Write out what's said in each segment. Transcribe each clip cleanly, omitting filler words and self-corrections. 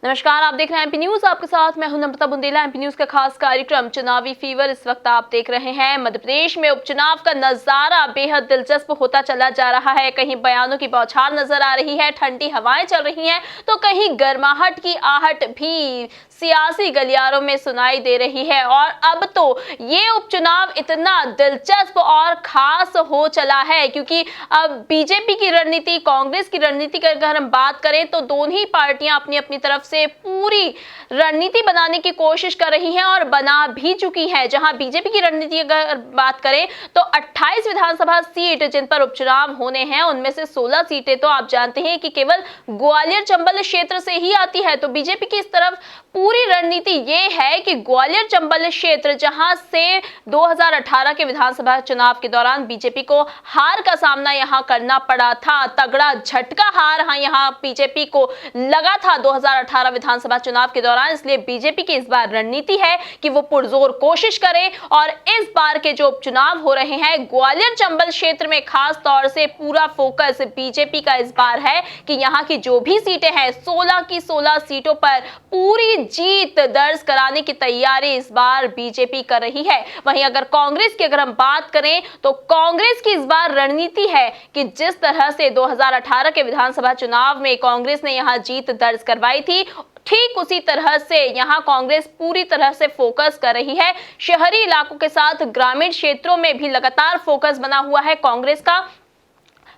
नमस्कार, आप देख रहे हैं एमपी न्यूज। आपके साथ मैं हूं नम्रता बुंदेला। एमपी न्यूज का खास कार्यक्रम चुनावी फीवर इस वक्त आप देख रहे हैं। मध्य प्रदेश में उपचुनाव का नजारा बेहद दिलचस्प होता चला जा रहा है। कहीं बयानों की बौछार नजर आ रही है, ठंडी हवाएं चल रही हैं, तो कहीं गर्माहट की आहट भी सियासी गलियारों में सुनाई दे रही है। और अब तो ये उपचुनाव इतना दिलचस्प और खास हो चला है क्योंकि अब बीजेपी की रणनीति, कांग्रेस की रणनीति की अगर हम बात करें तो दोनों ही पार्टियां अपनी अपनी तरफ से पूरी रणनीति बनाने की कोशिश कर रही हैं और बना भी चुकी हैं। जहां बीजेपी की रणनीति अगर बात करें तो 28 विधानसभा सीट जिन पर उपचुनाव होने हैं उनमें से 16 सीटें तो आप जानते हैं कि केवल ग्वालियर चंबल क्षेत्र से ही आती है। तो बीजेपी की इस तरफ पूरी रणनीति ये है कि ग्वालियर चंबल क्षेत्र, जहां से 2018 के विधानसभा चुनाव के दौरान बीजेपी को हार का सामना यहां करना पड़ा था, तगड़ा झटका हार यहां बीजेपी को लगा था 2018 विधानसभा चुनाव के दौरान। इसलिए बीजेपी की इस बार रणनीति है कि वो पुरजोर कोशिश करे और इस बार के जो उपचुनाव हो रहे हैं ग्वालियर चंबल क्षेत्र में खास तौर से पूरा फोकस बीजेपी का इस बार है कि यहां की जो भी सीटें हैं 16 की 16 सीटों पर पूरी जीत दर्ज कराने की तैयारी इस बार बीजेपी कर रही है। वहीं अगर कांग्रेस की अगर हम बात करें तो कांग्रेस की इस बार रणनीति है कि जिस तरह से 2018 के विधानसभा चुनाव में कांग्रेस ने यहां जीत दर्ज करवाई थी, ठीक उसी तरह से यहां कांग्रेस पूरी तरह से फोकस कर रही है। शहरी इलाकों के साथ ग्रामीण क्षेत्रों में भी लगातार फोकस बना हुआ है कांग्रेस का।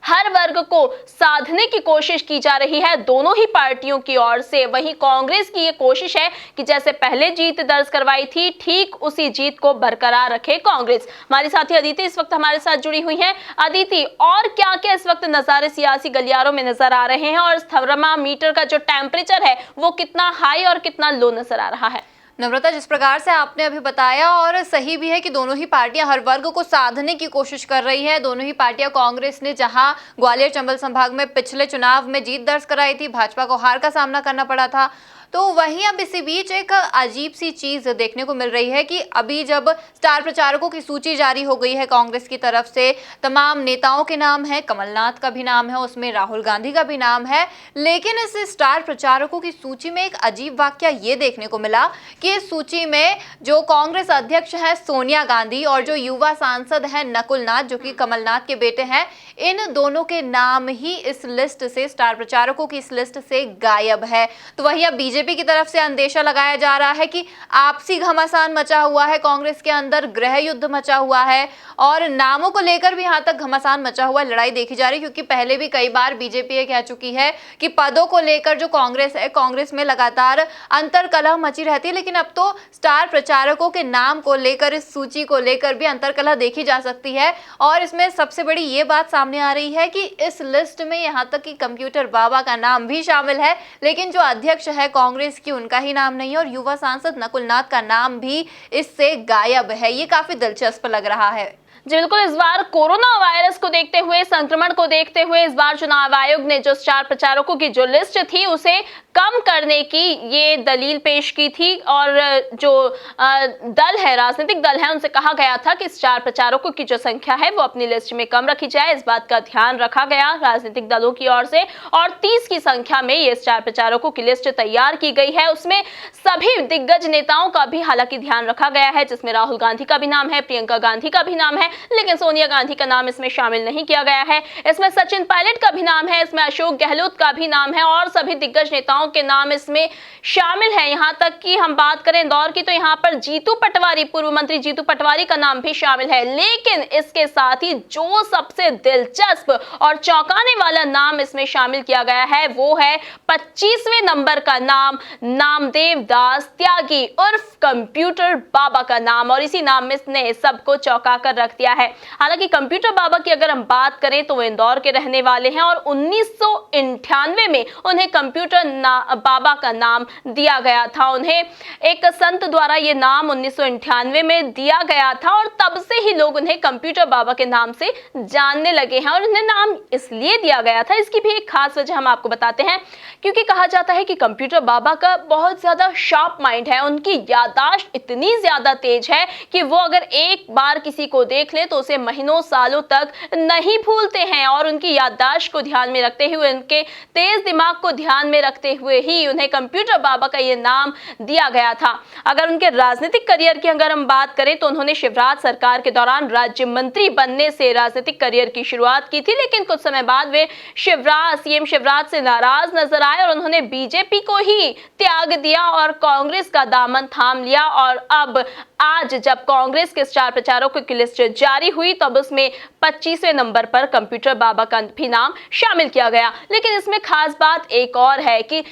हर वर्ग को साधने की कोशिश की जा रही है दोनों ही पार्टियों की ओर से। वहीं कांग्रेस की ये कोशिश है कि जैसे पहले जीत दर्ज करवाई थी ठीक उसी जीत को बरकरार रखे कांग्रेस। हमारी साथी अदिति इस वक्त हमारे साथ जुड़ी हुई हैं। अदिति, और क्या क्या इस वक्त नजारे सियासी गलियारों में नजर आ रहे हैं और थर्मामीटर का जो टेम्परेचर है वो कितना हाई और कितना लो नजर आ रहा है? नम्रता, जिस प्रकार से आपने अभी बताया और सही भी है कि दोनों ही पार्टियां हर वर्ग को साधने की कोशिश कर रही है। दोनों ही पार्टियां, कांग्रेस ने जहां ग्वालियर चंबल संभाग में पिछले चुनाव में जीत दर्ज कराई थी, भाजपा को हार का सामना करना पड़ा था, तो वहीं अब इसी बीच एक अजीब सी चीज देखने को मिल रही है कि अभी जब स्टार प्रचारकों की सूची जारी हो गई है कांग्रेस की तरफ से, तमाम नेताओं के नाम है, कमलनाथ का भी नाम है, उसमें राहुल गांधी का भी नाम है, लेकिन इस स्टार प्रचारकों की सूची में एक अजीब वाकया ये देखने को मिला कि इस सूची में जो कांग्रेस अध्यक्ष है सोनिया गांधी और जो युवा सांसद है नकुल नाथ, जो कि कमलनाथ के बेटे हैं, इन दोनों के नाम ही इस लिस्ट से, स्टार प्रचारकों की इस लिस्ट से गायब है। तो वही अब बीजेपी की तरफ से अंदेशा लगाया जा रहा है कि आपसी घमासान मचा हुआ है कांग्रेस के अंदर, गृह युद्ध मचा हुआ है और नामों को लेकर भी यहां तक घमासान मचा हुआ लड़ाई देखी जा रही है। क्योंकि पहले भी कई बार बीजेपी ये कह चुकी है कि पदों को लेकर जो कांग्रेस है, कांग्रेस में लगातार अंतर्कलह मची रहती है, लेकिन अब तो स्टार प्रचारकों के नाम को लेकर, इस सूची को लेकर भी अंतर्कलह देखी जा सकती है। और इसमें सबसे बड़ी ये बात सामने आ रही है कि इस लिस्ट में यहां तक कि कंप्यूटर बाबा का नाम भी शामिल है, लेकिन जो अध्यक्ष है कांग्रेस की, उनका ही नाम नहीं है और युवा सांसद नकुल नाथ का नाम भी इससे गायब है। ये काफी दिलचस्प लग रहा है। जी बिल्कुल, इस बार कोरोना वायरस को देखते हुए, संक्रमण को देखते हुए इस बार चुनाव आयोग ने जो स्टार प्रचारकों की जो लिस्ट थी उसे कम करने की ये दलील पेश की थी और जो दल है, राजनीतिक दल है, उनसे कहा गया था कि स्टार प्रचारकों की जो संख्या है वो अपनी लिस्ट में कम रखी जाए। इस बात का ध्यान रखा गया राजनीतिक दलों की ओर से और 30 की संख्या में ये स्टार प्रचारकों की लिस्ट तैयार की गई है। उसमें सभी दिग्गज नेताओं का भी हालांकि ध्यान रखा गया है, जिसमें राहुल गांधी का भी नाम है, प्रियंका गांधी का भी नाम है, लेकिन सोनिया गांधी का नाम इसमें शामिल नहीं किया गया है। इसमें सचिन पायलट का भी नाम है, इसमें अशोक गहलोत का भी नाम है और सभी दिग्गज नेताओं के नाम इसमें शामिल है। यहां तक कि हम बात करें इंदौर की तो यहां पर जीतू पटवारी, पूर्व मंत्री जीतू पटवारी का नाम भी शामिल है। लेकिन इसके साथ ही जो सबसे दिलचस्प और चौंकाने वाला नाम इसमें शामिल किया गया है वो है 25वें नंबर का नाम, नामदेव दास त्यागी उर्फ कंप्यूटर बाबा का नाम, और इसी नाम में इसने सबको चौंका कर रख दिया है। हालांकि कंप्यूटर बाबा की अगर हम बात करें तो वो इंदौर के रहने वाले हैं और 1998 में उन्हें कंप्यूटर बाबा का नाम दिया गया था। उन्हें एक संत द्वारा ये नाम 1998 में दिया गया था और तब से ही लोग उन्हें कंप्यूटर बाबा के नाम से जानने लगे हैं। और उन्हें नाम इसलिए दिया गया था, इसकी भी एक खास वजह हम आपको बताते हैं, क्योंकि कहा जाता है कि कंप्यूटर बाबा का बहुत ज्यादा शार्प माइंड है, उनकी याददाश्त इतनी ज्यादा तेज है कि वो अगर एक बार किसी को देख देख लें तो उसे महीनों सालों तक नहीं भूलते हैं और उनकी याददाश्त को ध्यान में रखते हुए, उनके तेज दिमाग को ध्यान में रखते हुए ही उन्हें कंप्यूटर बाबा का ये नाम दिया गया था। अगर उनके राजनीतिक करियर की अगर हम बात करें तो उन्होंने शिवराज सरकार के दौरान राज्य मंत्री बनने से राजनीतिक करियर की शुरुआत की थी, लेकिन कुछ समय बाद वे सीएम शिवराज से नाराज नजर आए और उन्होंने बीजेपी को ही त्याग दिया और कांग्रेस का दामन थाम लिया। और अब आज जब कांग्रेस के स्टार प्रचारकों की लिस्ट जारी हुई तब उसमें 25वें नंबर पर कंप्यूटर बाबा का भी नाम शामिल किया गया। लेकिन इसमें खास बात एक और है कि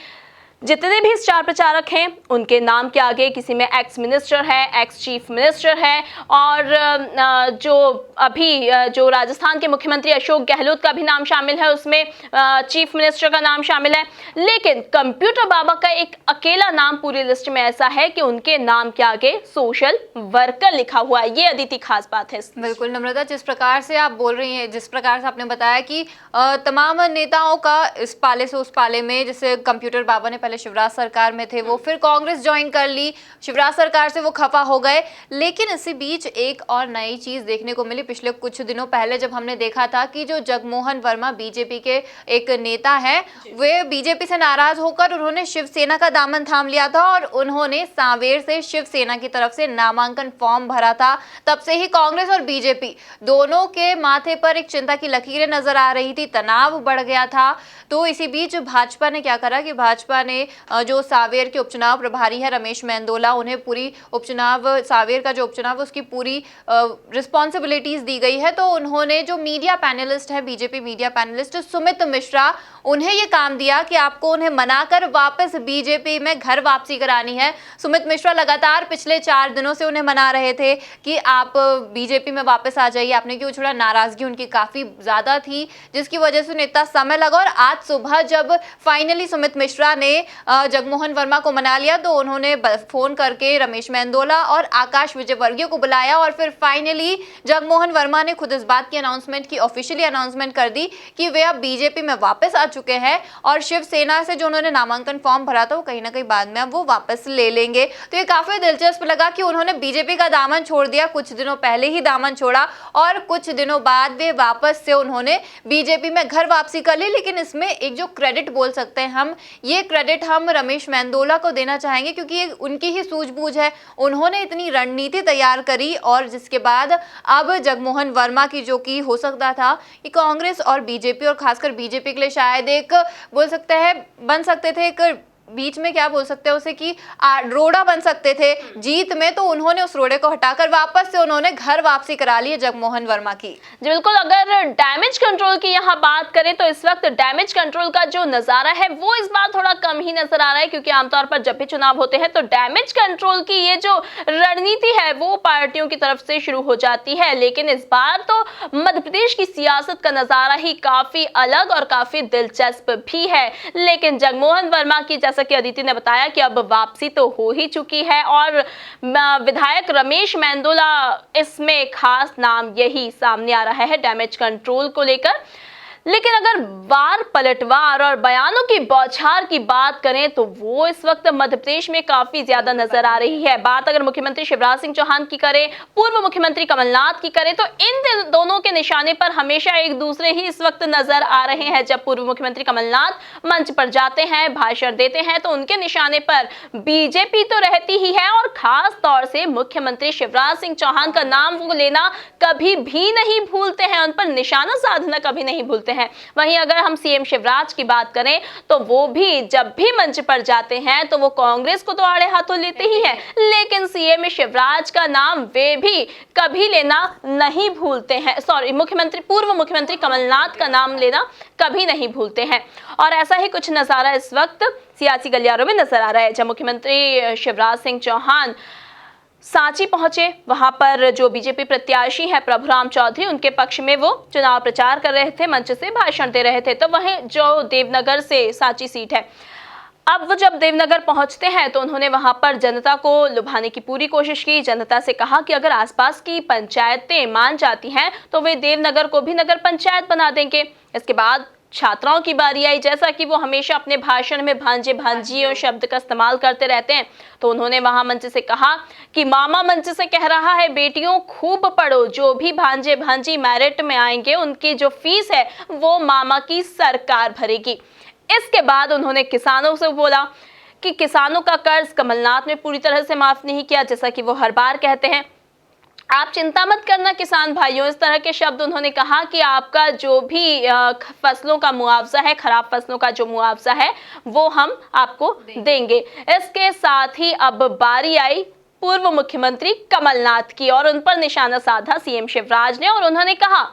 जितने भी स्टार प्रचारक हैं उनके नाम के आगे किसी में एक्स मिनिस्टर है, एक्स चीफ मिनिस्टर है और जो अभी जो राजस्थान के मुख्यमंत्री अशोक गहलोत का भी नाम शामिल है, उसमें चीफ मिनिस्टर का नाम शामिल है। लेकिन कंप्यूटर बाबा का एक अकेला नाम पूरी लिस्ट में ऐसा है कि उनके नाम के आगे सोशल वर्कर लिखा हुआ है। ये अदिति खास बात है। बिल्कुल नम्रता, जिस प्रकार से आप बोल रही हैं, जिस प्रकार से आपने बताया कि तमाम नेताओं का इस पाले से उस पाले में, जैसे कंप्यूटर बाबा ने पहले शिवराज सरकार में थे, वो फिर कांग्रेस ज्वाइन कर ली, शिवराज सरकार से वो खफा हो गए। लेकिन इसी बीच एक और नई चीज देखने को मिली पिछले कुछ दिनों पहले, जब हमने देखा था कि जो जगमोहन वर्मा बीजेपी के एक नेता है, वे बीजेपी से नाराज होकर उन्होंने शिवसेना का दामन थाम लिया था और उन्होंने सांवेर से शिवसेना की तरफ से नामांकन फॉर्म भरा था। तब से ही कांग्रेस और बीजेपी दोनों के माथे पर एक चिंता की लकीरें नजर आ रही थी, तनाव बढ़ गया था। तो इसी बीच भाजपा ने क्या करा कि भाजपा ने जो सांवेर के उपचुनाव प्रभारी है रमेश मेंदोला, उन्हें पूरी उपचुनाव, सांवेर का जो उपचुनाव उसकी पूरी रिस्पॉन्सिबिलिटीज दी गई है। तो उन्होंने जो मीडिया पैनलिस्ट है, BJP media panelist Sumit Mishra, उन्हें ये काम दिया कि आपको उन्हें मनाकर वापस बीजेपी में घर वापसी करानी है। सुमित मिश्रा लगातार पिछले 4 दिनों से उन्हें मना रहे थे कि आप बीजेपी में वापस आ जाइए, आपने क्यों छोड़ा। नाराजगी उनकी काफी ज्यादा थी, जिसकी वजह से उन्हें इतना समय लगा। और आज सुबह जब फाइनली सुमित मिश्रा ने जगमोहन वर्मा को मना लिया तो उन्होंने फोन करके रमेश मेंदोला और आकाश विजयवर्गीय को बुलाया और फिर फाइनली जगमोहन वर्मा ने खुद इस बात की अनाउंसमेंट की, ऑफिशियली अनाउंसमेंट कर दी कि वे अब बीजेपी में वापस आ चुके हैं और शिवसेना से जो उन्होंने नामांकन फॉर्म भरा था वो कहीं ना कहीं बाद में अब वो वापस ले लेंगे। तो ये काफी दिलचस्प लगा कि उन्होंने बीजेपी का दामन छोड़ दिया, कुछ दिनों पहले ही दामन छोड़ा और कुछ दिनों बाद वे वापस से उन्होंने बीजेपी में घर वापसी कर ली। लेकिन इसमें एक जो क्रेडिट बोल सकते हैं हम, ये क्रेडिट हम रमेश मेंदोला को देना चाहेंगे क्योंकि ये उनकी ही सूझबूझ है। उन्होंने इतनी रणनीति तैयार करी और जिसके बाद अब जगमोहन वर्मा की, जो कि हो सकता था कि कांग्रेस और बीजेपी और खासकर बीजेपी के लिए शायद एक बोल सकते हैं, बन सकते थे एक बीच में क्या बोल सकते हैं उसे कि रोड़ा बन सकते थे जीत में, तो उन्होंने उस रोड़े को हटाकर वापस से उन्होंने घर वापसी करा ली है जगमोहन वर्मा की। जी बिल्कुल, अगर डैमेज कंट्रोल की यहाँ बात करें तो इस वक्त डैमेज कंट्रोल का जो नजारा है वो इस बार थोड़ा कम ही नजर आ रहा है, क्योंकि आमतौर पर जब भी चुनाव होते हैं तो डैमेज कंट्रोल की ये जो रणनीति है वो पार्टियों की तरफ से शुरू हो जाती है। लेकिन इस बार तो मध्य प्रदेश की सियासत का नजारा ही काफी अलग और काफी दिलचस्प भी है। लेकिन जगमोहन वर्मा की, जैसा कि अदिति ने बताया कि अब वापसी तो हो ही चुकी है और विधायक रमेश मेंदोला, इसमें खास नाम यही सामने आ रहा है डैमेज कंट्रोल को लेकर। लेकिन अगर वार पलटवार और बयानों की बौछार की बात करें तो वो इस वक्त मध्य प्रदेश में काफी ज्यादा नजर आ रही है। बात अगर मुख्यमंत्री शिवराज सिंह चौहान की करें, पूर्व मुख्यमंत्री कमलनाथ की करें, तो इन दोनों के निशाने पर हमेशा एक दूसरे ही इस वक्त नजर आ रहे हैं। जब पूर्व मुख्यमंत्री कमलनाथ मंच पर जाते हैं, भाषण देते हैं, तो उनके निशाने पर बीजेपी तो रहती ही है और खास तौर से मुख्यमंत्री शिवराज सिंह चौहान का नाम वो लेना कभी भी नहीं भूलते हैं, उन पर निशाना साधना कभी नहीं भूलते हैं। वहीं अगर हम सीएम शिवराज की बात करें तो वो भी जब भी मंच पर जाते हैं तो वो कांग्रेस को तो आड़े हाथों लेते ही हैं, लेकिन सीएम शिवराज का नाम वे भी कभी लेना नहीं भूलते हैं। पूर्व मुख्यमंत्री कमलनाथ का नाम लेना कभी नहीं भूलते हैं। और ऐसा ही कुछ नजारा इस वक्त सियासी गलियारों में नजर आ रहा है। जब मुख्यमंत्री शिवराज सिंह चौहान सांची पहुंचे, वहां पर जो बीजेपी प्रत्याशी हैं प्रभुराम चौधरी, उनके पक्ष में वो चुनाव प्रचार कर रहे थे, मंच से भाषण दे रहे थे। तो वहीं जो देवनगर से सांची सीट है, अब वो जब देवनगर पहुंचते हैं तो उन्होंने वहां पर जनता को लुभाने की पूरी कोशिश की। जनता से कहा कि अगर आसपास की पंचायतें मान जाती हैं तो वे देवनगर को भी नगर पंचायत बना देंगे। इसके बाद छात्राओं की बारी आई, जैसा कि वो हमेशा अपने भाषण में भांजे भांजियों शब्द का इस्तेमाल करते रहते हैं, तो उन्होंने वहां मंच से कहा कि मामा मंच से कह रहा है बेटियों खूब पढ़ो, जो भी भांजे भांजी मेरिट में आएंगे उनकी जो फीस है वो मामा की सरकार भरेगी। इसके बाद उन्होंने किसानों से बोला कि किसानों का कर्ज कमलनाथ ने पूरी तरह से माफ नहीं किया, जैसा कि वो हर बार कहते हैं। आप चिंता मत करना किसान भाइयों, इस तरह के शब्द उन्होंने कहा कि आपका जो भी फसलों का मुआवजा है, खराब फसलों का जो मुआवजा है वो हम आपको देंगे। इसके साथ ही अब बारी आई पूर्व मुख्यमंत्री कमलनाथ की और उन पर निशाना साधा सीएम शिवराज ने, और उन्होंने कहा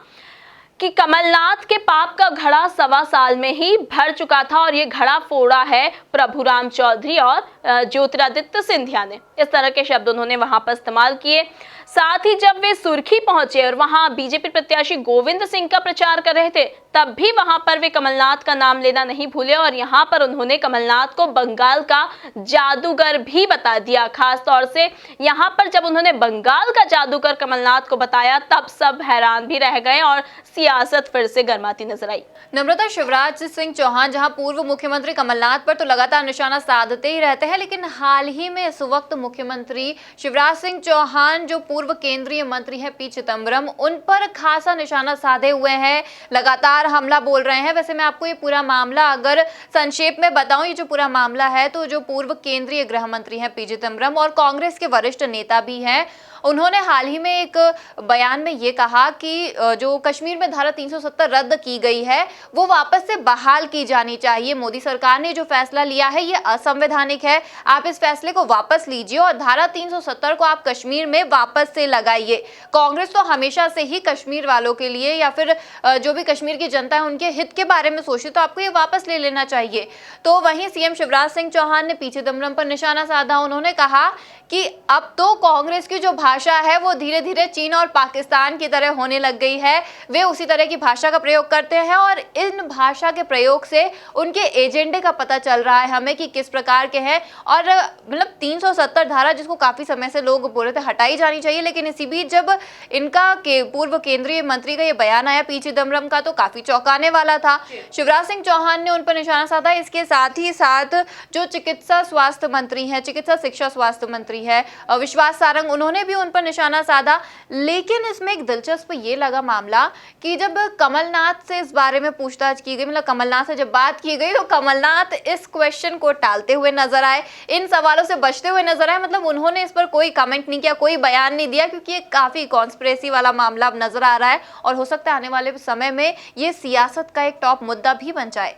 कि कमलनाथ के पाप का घड़ा 1.25 साल में ही भर चुका था और ये घड़ा फोड़ा है प्रभुराम चौधरी और ज्योतिरादित्य सिंधिया ने। इस तरह के शब्द उन्होंने वहां पर इस्तेमाल किए। साथ ही जब वे सुर्खी पहुंचे और वहां बीजेपी प्रत्याशी गोविंद सिंह का प्रचार कर रहे थे, तब भी वहां पर वे कमलनाथ का नाम लेना नहीं भूले और यहां पर उन्होंने कमलनाथ को बंगाल का जादूगर भी बता दिया। खास तौर से यहां पर जब उन्होंने बंगाल का जादूगर कमलनाथ को बताया, तब सब हैरान भी रह गए और सियासत फिर से गर्माती नजर आई। नम्रता, शिवराज सिंह चौहान जहां पूर्व मुख्यमंत्री कमलनाथ पर तो लगातार निशाना साधते ही रहते हैं, लेकिन हाल ही में इस वक्त मुख्यमंत्री शिवराज सिंह चौहान जो पूर्व केंद्रीय मंत्री हैं पी चिदम्बरम, उन पर खासा निशाना साधे हुए हैं, लगातार हमला बोल रहे हैं। वैसे मैं आपको ये पूरा मामला अगर संक्षेप में बताऊं, ये जो पूरा मामला है, तो जो पूर्व केंद्रीय गृह मंत्री हैं पी चिदम्बरम और कांग्रेस के वरिष्ठ नेता भी हैं, उन्होंने हाल ही में एक बयान में ये कहा कि जो कश्मीर में धारा 370 रद्द की गई है वो वापस से बहाल की जानी चाहिए। मोदी सरकार ने जो फैसला लिया है ये असंवैधानिक है, आप इस फैसले को वापस लीजिए और धारा 370 को आप कश्मीर में वापस से लगाइए। कांग्रेस तो हमेशा से ही कश्मीर वालों के लिए या फिर जो भी कश्मीर की जनता है उनके हित के बारे में सोचे, तो आपको ये वापस ले लेना चाहिए। तो वहीं सीएम शिवराज सिंह चौहान ने पी चिदम्बरम पर निशाना साधा। उन्होंने कहा कि अब तो कांग्रेस की जो भाषा है वो धीरे धीरे चीन और पाकिस्तान की तरह होने लग गई है, वे उसी तरह की भाषा का प्रयोग करते हैं और इन भाषा के प्रयोग से उनके एजेंडे का पता चल रहा है हमें कि किस प्रकार के हैं। और मतलब 370 धारा जिसको काफी समय से लोग बोल रहे थे हटाई जानी चाहिए, लेकिन इसी बीच जब इनका पूर्व केंद्रीय मंत्री का ये बयान आया पी चिदम्बरम का, तो काफी चौंकाने वाला था। शिवराज सिंह चौहान ने उन पर निशाना साधा। इसके साथ ही साथ जो चिकित्सा स्वास्थ्य मंत्री हैं, चिकित्सा शिक्षा स्वास्थ्य मंत्री है विश्वास सारंग, उन्होंने भी उन पर निशाना साधा। लेकिन इसमें एक दिलचस्प ये लगा मामला कि जब कमलनाथ से इस बारे में पूछताछ की गई, मतलब कमलनाथ से जब बात की गई, तो कमलनाथ इस क्वेश्चन को टालते हुए नजर आए, इन सवालों से बचते हुए नजर आए। मतलब उन्होंने इस पर कोई कमेंट नहीं किया, कोई बयान नहीं दिया, क्योंकि ये काफी कॉन्स्पिरेसी वाला मामला अब नजर आ रहा है और हो सकता है आने वाले समय में ये सियासत का एक टॉप मुद्दा भी बन जाए।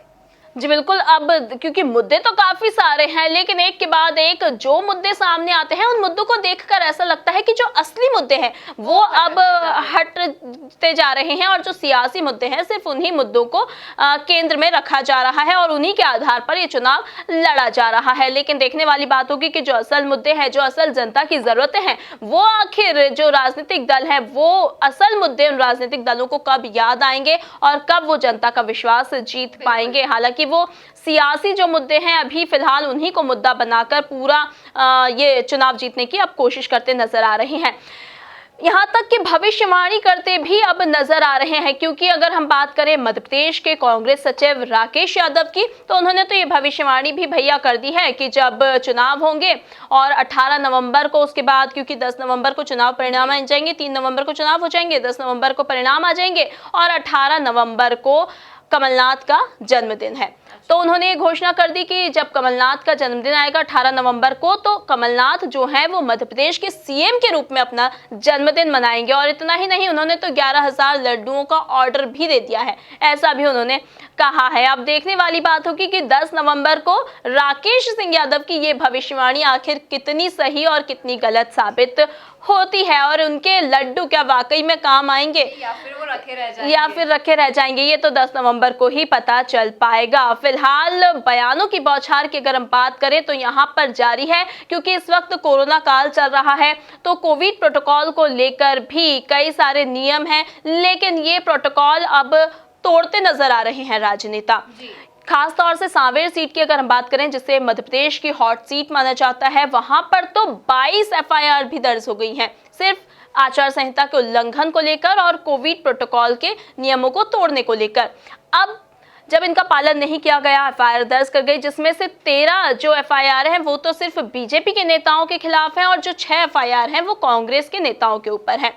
जी बिल्कुल, अब क्योंकि मुद्दे तो काफी सारे हैं, लेकिन एक के बाद एक जो मुद्दे सामने आते हैं उन मुद्दों को देखकर ऐसा लगता है कि जो असली मुद्दे हैं वो अब हटते जा रहे हैं और जो सियासी मुद्दे हैं सिर्फ उन्हीं मुद्दों को केंद्र में रखा जा रहा है और उन्हीं के आधार पर ये चुनाव लड़ा जा रहा है। लेकिन देखने वाली बात होगी कि जो असल मुद्दे हैं, जो असल जनता की जरूरतें हैं, वो आखिर जो राजनीतिक दल है वो असल मुद्दे उन राजनीतिक दलों को कब याद आएंगे और कब वो जनता का विश्वास जीत पाएंगे। हालांकि वो सियासी जो मुद्दे हैं अभी फिलहाल उन्हीं को मुद्दा बनाकर पूरा ये चुनाव जीतने की अब कोशिश करते नजर आ रहे हैं। यहाँ तक कि भविष्यवाणी करते भी अब नजर आ रहे हैं, क्योंकि अगर हम बात करें मध्य प्रदेश के कांग्रेस सचिव राकेश यादव की, तो उन्होंने तो ये भविष्यवाणी भी भैया कर दी है कि जब चुनाव होंगे और 18 नवंबर को, उसके बाद क्योंकि 10 नवंबर को चुनाव परिणाम आ जाएंगे, 3 नवंबर को चुनाव हो जाएंगे, 10 नवंबर को परिणाम आ जाएंगे और 18 नवंबर को कमलनाथ का जन्मदिन है। तो उन्होंने ये घोषणा कर दी कि जब कमलनाथ का जन्मदिन आएगा 18 नवंबर को, तो कमलनाथ जो है वो मध्य प्रदेश के सीएम के रूप में अपना जन्मदिन मनाएंगे। और इतना ही नहीं, उन्होंने तो 11,000 लड्डुओं का ऑर्डर भी दे दिया है, ऐसा भी उन्होंने कहा है। अब देखने वाली बात होगी कि 10 नवंबर को राकेश सिंह यादव की ये भविष्यवाणी आखिर कितनी सही और कितनी गलत साबित होती है और उनके लड्डू क्या वाकई में काम आएंगे या फिर वो रखे रह जाएंगे, ये तो 10 नवंबर को ही पता चल पाएगा। फिलहाल बयानों की बौछार की अगर हम बात करें तो यहाँ पर जारी है, क्योंकि इस वक्त कोरोना काल चल रहा है, तो कोविड प्रोटोकॉल को लेकर भी कई सारे नियम हैं, लेकिन ये प्रोटोकॉल अब तोड़ते नजर आ रहे हैं राजनेता। खास तौर से सांवेर सीट की अगर हम बात करें, जिसे मध्य प्रदेश की हॉट सीट माना जाता है, वहां पर तो 22 एफआईआर भी दर्ज हो गई हैं, सिर्फ आचार संहिता के उल्लंघन को लेकर और कोविड प्रोटोकॉल के नियमों को तोड़ने को लेकर। अब जब इनका पालन नहीं किया गया, एफआईआर दर्ज कर गई, जिसमें से 13 जो एफआईआर हैं वो तो सिर्फ बीजेपी के नेताओं के खिलाफ हैं और जो 6 एफआईआर हैं वो कांग्रेस के नेताओं के ऊपर हैं।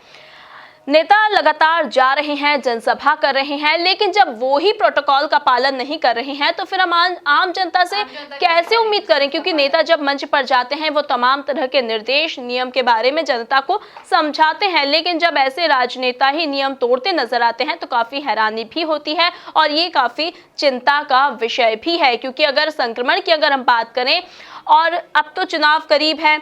नेता लगातार जा रहे हैं, जनसभा कर रहे हैं, लेकिन जब वो ही प्रोटोकॉल का पालन नहीं कर रहे हैं तो फिर हम आम जनता से कैसे उम्मीद करें, क्योंकि नेता जब मंच पर जाते हैं वो तमाम तरह के निर्देश, नियम के बारे में जनता को समझाते हैं, लेकिन जब ऐसे राजनेता ही नियम तोड़ते नजर आते हैं तो काफी हैरानी भी होती है और ये काफी चिंता का विषय भी है। क्योंकि अगर संक्रमण की हम बात करें और अब तो चुनाव करीब है,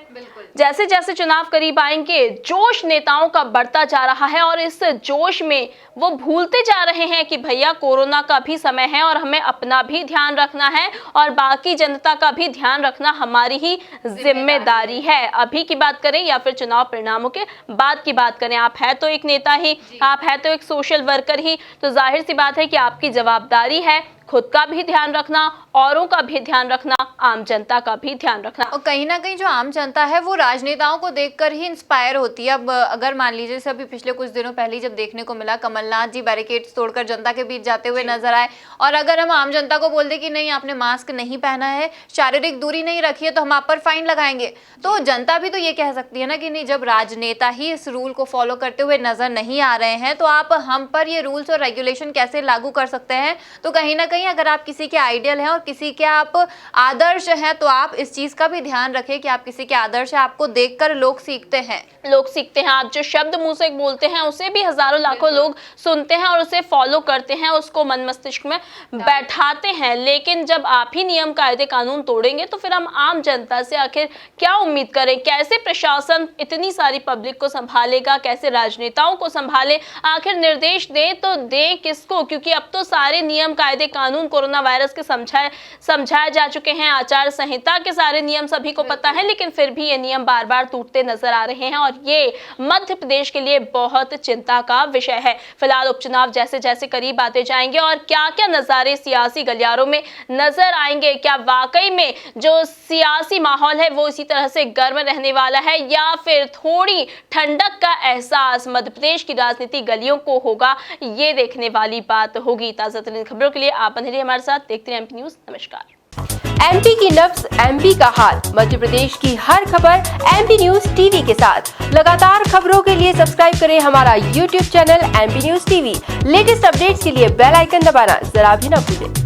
जैसे जैसे चुनाव करीब आएंगे जोश नेताओं का बढ़ता जा रहा है और इस जोश में वो भूलते जा रहे हैं कि भैया कोरोना का भी समय है और हमें अपना भी ध्यान रखना है और बाकी जनता का भी ध्यान रखना हमारी ही जिम्मेदारी है। अभी की बात करें या फिर चुनाव परिणामों के बाद की बात करें, आप है तो एक नेता ही, आप है तो एक सोशल वर्कर ही, तो जाहिर सी बात है कि आपकी जवाबदारी है खुद का भी ध्यान रखना, औरों का भी ध्यान रखना, आम जनता का भी ध्यान रखना। और कहीं ना कहीं जो आम जनता है वो राजनेताओं को देखकर ही इंस्पायर होती है। अब अगर मान लीजिए जैसे अभी पिछले कुछ दिनों पहले जब देखने को मिला कमलनाथ जी बैरिकेड्स तोड़कर जनता के बीच जाते हुए नजर आए, और अगर हम आम जनता को बोल दे कि नहीं आपने मास्क नहीं पहना है, शारीरिक दूरी नहीं रखी है तो हम आप पर फाइन लगाएंगे, तो जनता भी तो ये कह सकती है ना कि नहीं, जब राजनेता ही इस रूल को फॉलो करते हुए नजर नहीं आ रहे हैं तो आप हम पर ये रूल्स और रेगुलेशन कैसे लागू कर सकते हैं। तो कहीं ना कहीं अगर आप किसी के आइडियल हैं और किसी के आप आदर्श हैं तो आप इस चीज का भी ध्यान रखें कि आप किसी के आदर्श है, आपको देखकर लोग सीखते हैं। आप जो शब्द मुंह से बोलते हैं उसे भी हजारों लाखों लोग सुनते हैं और उसे फॉलो करते हैं, उसको मन मस्तिष्क में बैठाते हैं। लेकिन जब आप ही नियम कायदे कानून तोड़ेंगे तो फिर हम आम जनता से आखिर क्या उम्मीद करें? कैसे प्रशासन इतनी सारी पब्लिक को संभालेगा, कैसे राजनेताओं को संभाले? आखिर निर्देश दें तो दें किसको? क्योंकि अब तो सारे नियम कायदे कानून कोरोना वायरस के समझाए जा चुके हैं, आचार संहिता के सारे नियम सभी को पता है, लेकिन फिर भी ये नियम बार बार टूटते नजर आ रहे हैं और ये मध्य प्रदेश के लिए बहुत चिंता का विषय है। फिलहाल उपचुनाव जैसे जैसे करीब आते जाएंगे और क्या क्या नजारे सियासी गलियारों में नजर आएंगे, क्या वाकई में जो सियासी माहौल है वो इसी तरह से गर्म रहने वाला है या फिर थोड़ी ठंडक का एहसास मध्य प्रदेश की राजनीति गलियों को होगा, ये देखने वाली बात होगी। ताजा तरीन खबरों के लिए आप बने रहिए हमारे साथ, देखते रहिए एमपी न्यूज। नमस्कार। एमपी की नब्ज, एमपी का हाल, मध्य प्रदेश की हर खबर एमपी न्यूज टीवी के साथ। लगातार खबरों के लिए सब्सक्राइब करें हमारा YouTube channel MP news TV. Latest updates के लिए बेल आइकन दबाना जरा भी न भूलें।